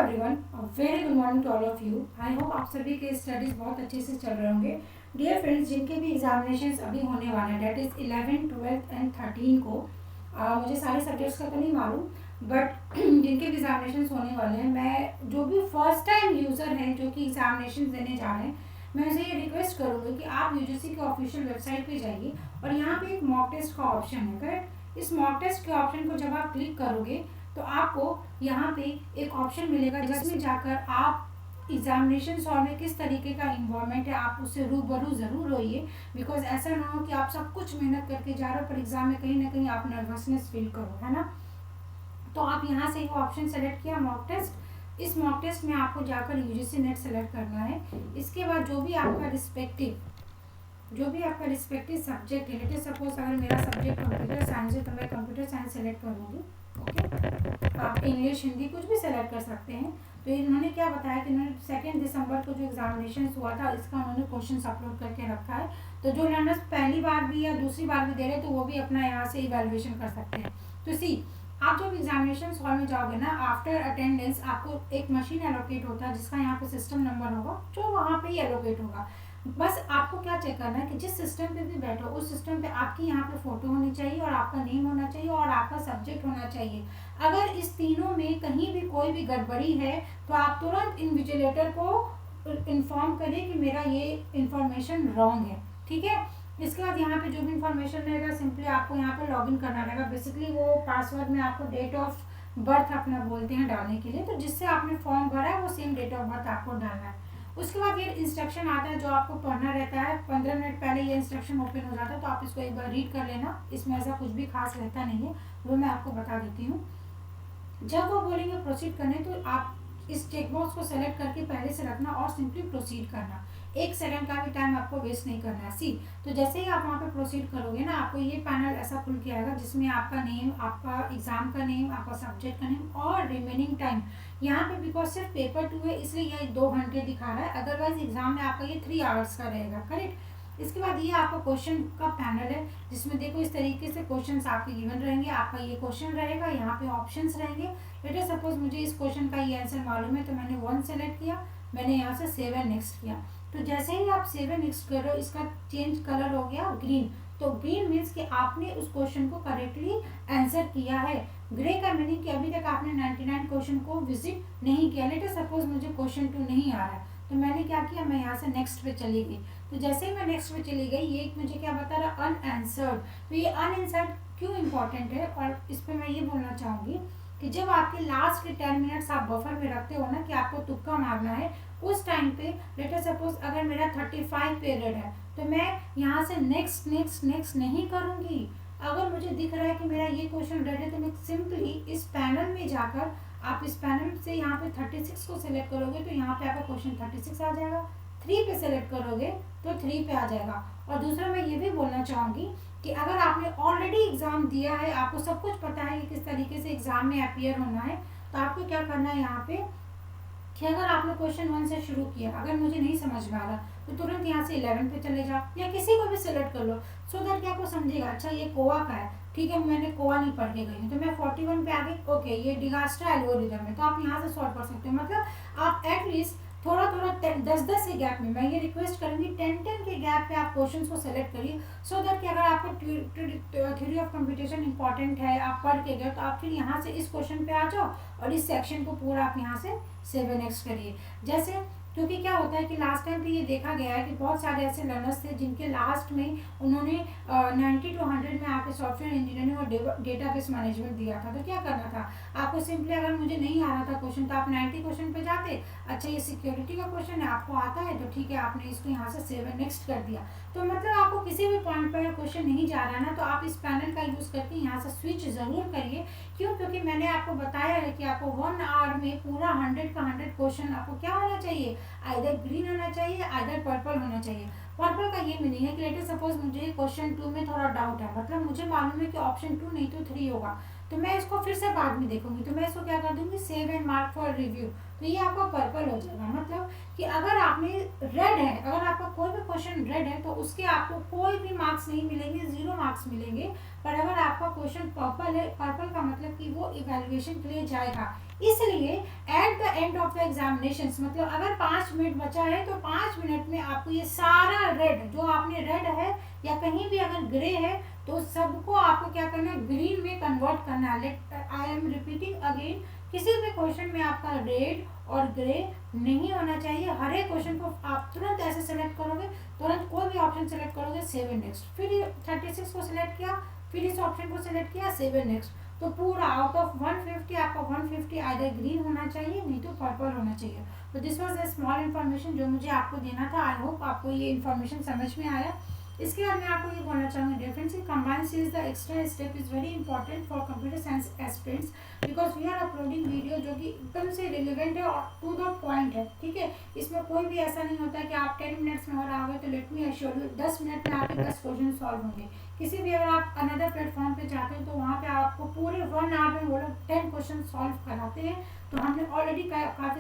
Everyone, very good morning to all of you. I hope आप सभी के studies बहुत अच्छे से चल रहे होंगे। डियर फ्रेंड्स, जिनके भी एग्जामिनेशंस अभी होने वाले हैं, डेट इज़ 11, 12 एंड 13 को, मुझे सारे सब्जेक्ट्स का तो नहीं मालूम, बट जिनके भी एग्जामिनेशंस होने वाले हैं, मैं जो भी फर्स्ट टाइम यूज़र हैं जो कि एग्जामिनेशन देने जा रहे हैं, मैं उनसे ये रिक्वेस्ट करूँगी कि आप यूजीसी के ऑफिशियल वेबसाइट पे जाइए और यहाँ पे एक मॉक टेस्ट का ऑप्शन है, करेक्ट। इस मॉक टेस्ट के ऑप्शन को जब आप क्लिक करोगे तो आपको यहाँ पे एक ऑप्शन मिलेगा जिसमें जाकर आप एग्जामिनेशन हॉल में किस तरीके का इन्वॉल्वमेंट है आप उससे रूबरू ज़रूर होइए। बिकॉज ऐसा ना हो कि आप सब कुछ मेहनत करके जा रहे हो पर एग्जाम में कहीं ना कहीं आप नर्वसनेस फील करो, है ना। तो आप यहाँ से वो ऑप्शन सेलेक्ट किया मॉक टेस्ट। इस मॉक टेस्ट में आपको जाकर यूजीसी नेट सेलेक्ट करना है। इसके बाद जो भी आपका रिस्पेक्टिव सब्जेक्ट है, लेट सपोज अगर मेरा सब्जेक्ट कंप्यूटर साइंस है तो मैं कंप्यूटर साइंस सेलेक्ट करूँगी। ओके, आप इंग्लिश हिंदी कुछ भी सेलेक्ट कर सकते हैं। तो इन्होंने क्या बताया कि इन्होंने 2 दिसंबर को जो एग्जामिनेशन हुआ था इसका उन्होंने क्वेश्चन अपलोड करके रखा है। तो जो लर्नर्स पहली बार भी या दूसरी बार भी दे रहे हैं तो वो भी अपना यहाँ से इवेल्युएशन कर सकते हैं। तो आप जब एग्जामिनेशन हॉल में जाओगे ना, आफ्टर अटेंडेंस आपको एक मशीन एलोकेट होता है जिसका यहाँ पे सिस्टम नंबर होगा जो वहाँ पे ही एलोकेट होगा। बस आपको क्या चेक करना है कि जिस सिस्टम पे भी बैठो उस सिस्टम पे आपकी यहाँ पे फोटो होनी चाहिए और आपका नेम होना चाहिए और आपका सब्जेक्ट होना चाहिए। अगर इस तीनों में कहीं भी कोई भी गड़बड़ी है तो आप तुरंत इन्विजिलेटर को इन्फॉर्म करिए कि मेरा ये इन्फॉर्मेशन रॉन्ग है, ठीक है। इसके बाद यहाँ पे जो भी इंफॉर्मेशन रहेगा सिंपली आपको यहाँ पे लॉगिन करना रहेगा। बेसिकली वो पासवर्ड में आपको डेट ऑफ बर्थ अपना बोलते हैं डालने के लिए, तो जिससे आपने फॉर्म भरा है वो सेम डेट ऑफ बर्थ आपको डालना है। उसके बाद ये इंस्ट्रक्शन आता है जो आपको पढ़ना रहता है। 15 मिनट पहले ये इंस्ट्रक्शन ओपन हो जाता है तो आप इसको एक बार रीड कर लेना। इसमें ऐसा कुछ भी खास रहता नहीं है, वो मैं आपको बता देती हूँ। जब वो बोलेंगे प्रोसीड करने तो आप इस चेक बॉक्स को सेलेक्ट करके पहले से रखना और सिंपली प्रोसीड करना। 1 सेकंड का भी टाइम आपको वेस्ट नहीं करना है। तो जैसे ही आप वहाँ पे प्रोसीड करोगे ना, आपको ये पैनल ऐसा खुल के आएगा जिसमें आपका नेम, आपका एग्जाम का नेम, आपका सब्जेक्ट का नेम और रिमेनिंग टाइम। यहाँ पे बिकॉज सिर्फ पेपर 2 है इसलिए ये 2 घंटे दिखा रहा है, अदरवाइज एग्जाम में आपका ये 3 आवर्स का रहेगा, करेक्ट। इसके बाद ये आपका क्वेश्चन का पैनल है जिसमें देखो इस तरीके से क्वेश्चंस आपके गिवन रहेंगे। आपका ये क्वेश्चन रहेगा, यहाँ पे ऑप्शंस रहेंगे। लेट सपोज मुझे इस क्वेश्चन का ये आंसर मालूम है तो मैंने 1 सेलेक्ट किया, मैंने यहाँ से 7 नेक्स्ट किया। तो जैसे ही आप 7 नेक्स्ट कर रहे हो इसका चेंज कलर हो गया ग्रीन। तो ग्रीन मीन्स कि आपने उस क्वेश्चन को करेक्टली आंसर किया है। ग्रे का मीनिंग कि अभी तक आपने 99 क्वेश्चन को विजिट नहीं किया। लेट सपोज मुझे क्वेश्चन 2 नहीं आ रहा है तो मैंने क्या किया, मैं यहाँ से नेक्स्ट पे चली गई। तो जैसे ही मैं नेक्स्ट पे चली गई ये मुझे क्या बता रहा, अनआंसर्ड। तो ये अनआंसर्ड क्यों इंपॉर्टेंट है और इस पर मैं ये बोलना चाहूँगी कि जब आपके लास्ट के 10 मिनट्स आप बफर में रखते हो ना कि आपको तुक्का मारना है, उस टाइम पे लेट सपोज अगर मेरा 35 पीरियड है तो मैं यहाँ से नेक्स्ट नेक्स्ट नेक्स्ट नहीं करूँगी। अगर मुझे दिख रहा है कि मेरा ये क्वेश्चन डेड है तो मैं सिंपली इस पैनल में जाकर, आप इस पैनल से यहाँ पे 36 को सिलेक्ट करोगे तो यहाँ पे आपका क्वेश्चन 36 आ जाएगा। 3 पे सेलेक्ट करोगे तो 3 पे आ जाएगा। और दूसरा मैं ये भी बोलना चाहूँगी कि अगर आपने ऑलरेडी एग्जाम दिया है, आपको सब कुछ पता है कि किस तरीके से एग्जाम में अपियर होना है, तो आपको क्या करना है यहाँ पे कि अगर आपने क्वेश्चन 1 से शुरू किया, अगर मुझे नहीं समझ में आ रहा तो तुरंत यहाँ से 11 पे चले जाओ या किसी को भी सिलेक्ट कर लो, सो दैट कि आपको समझेगा अच्छा ये कोआ का है, ठीक है, मैंने कोआ नहीं पढ़ के गई हूँ तो मैं 41 पे आ गई। ओके, ये डिगास्ट्रा एल्गोरिथम है तो आप यहाँ से सॉल्व कर सकते हो। मतलब आप एटलीस्ट थोड़ा थोड़ा 10-10 के गैप में, मैं ये रिक्वेस्ट करूँगी 10-10 के गैप पे आप क्वेश्चंस को सेलेक्ट करिए, सो दैट कि अगर आपको थ्योरी ऑफ कंप्यूटेशन इंपॉर्टेंट है, आप पढ़ के गए तो आप फिर यहाँ से इस क्वेश्चन पे आ जाओ और इस सेक्शन को पूरा आप यहाँ से 7 नेक्स्ट करिए। जैसे क्योंकि क्या होता है कि लास्ट टाइम पे ये देखा गया है कि बहुत सारे ऐसे लर्नर्स थे जिनके लास्ट में उन्होंने 90 to 100 में आके सॉफ्टवेयर इंजीनियरिंग और डेटाबेस मैनेजमेंट दिया था। तो क्या करना था आपको, सिंपली अगर मुझे नहीं आ रहा था क्वेश्चन तो आप 90 क्वेश्चन पे जाते, अच्छा ये सिक्योरिटी का क्वेश्चन है आपको आता है तो ठीक है, आपने इसको यहाँ से 7 नेक्स्ट कर दिया। तो मतलब आपको किसी भी पॉइंट पर क्वेश्चन नहीं जा रहा है ना तो आप इस पैनल का यूज़ करके यहाँ से स्विच ज़रूर करिए। क्यों? क्योंकि मैंने आपको बताया है कि आपको 1 आवर में पूरा 100 का 100 क्वेश्चन आपको क्या होना चाहिए, आइदर ग्रीन होना चाहिए, आइदर पर्पल होना चाहिए। पर्पल का ये मीनिंग है कि लेट सपोज मुझे क्वेश्चन 2 में थोड़ा डाउट है, मतलब मुझे मालूम है कि ऑप्शन 2 नहीं तो 3 होगा, तो मैं इसको फिर से बाद में देखूंगी तो मैं इसको क्या कर दूंगी, save and mark for review. तो ये आपका पर्पल हो जाएगा। मतलब कि अगर आपने रेड है, अगर आपका कोई भी क्वेश्चन रेड है तो उसके आपको कोई भी मार्क्स नहीं मिलेंगे, 0 मार्क्स मिलेंगे। पर अगर आपका क्वेश्चन पर्पल है, पर्पल का मतलब कि वो इवैल्यूएशन के लिए जाएगा। इसलिए at the end of the examination, मतलब अगर 5 मिनट बचा है तो 5 मिनट में आपको ये सारा रेड जो आपने रेड है या कहीं भी अगर ग्रे है तो सबको आपको क्या करना है, ग्रीन में कन्वर्ट करना है। आई एम रिपीटिंग अगेन, किसी भी क्वेश्चन में आपका रेड और ग्रे नहीं होना चाहिए। हर एक क्वेश्चन को आप तुरंत ऐसे सेलेक्ट करोगे, तुरंत कोई भी ऑप्शन सेलेक्ट करोगे, सेव नेक्स्ट, फिर 36 को सिलेक्ट किया, फिर इस ऑप्शन को सिलेक्ट किया, सेव नेक्स्ट, तो पूरा आउट ऑफ 150 आपका 150 आइदर ग्रीन होना चाहिए, नहीं तो पर्पल होना चाहिए। तो this was a small information जो मुझे आपको देना था। आई होप आपको ये इन्फॉर्मेशन समझ में आया। इसके बाद मैं आपको ये बोलना चाहूँगी, difference in combined series the extra step is very important for computer science aspirants, because we are uploading video जो कि एकदम से रिलेवेंट है और टू द पॉइंट है, ठीक है। इसमें कोई भी ऐसा नहीं होता है कि आप 10 मिनट्स में हो रहा होगा, तो let me assure you 10 minute में आपके 10 क्वेश्चन सॉल्व होंगे। किसी भी अगर आप अनदर प्लेटफॉर्म पे जाते हैं तो वहाँ पे आपको पूरे 1 आवर में वो लोग 10 क्वेश्चन सॉल्व कराते हैं। तो हमने ऑलरेडी काफ़ी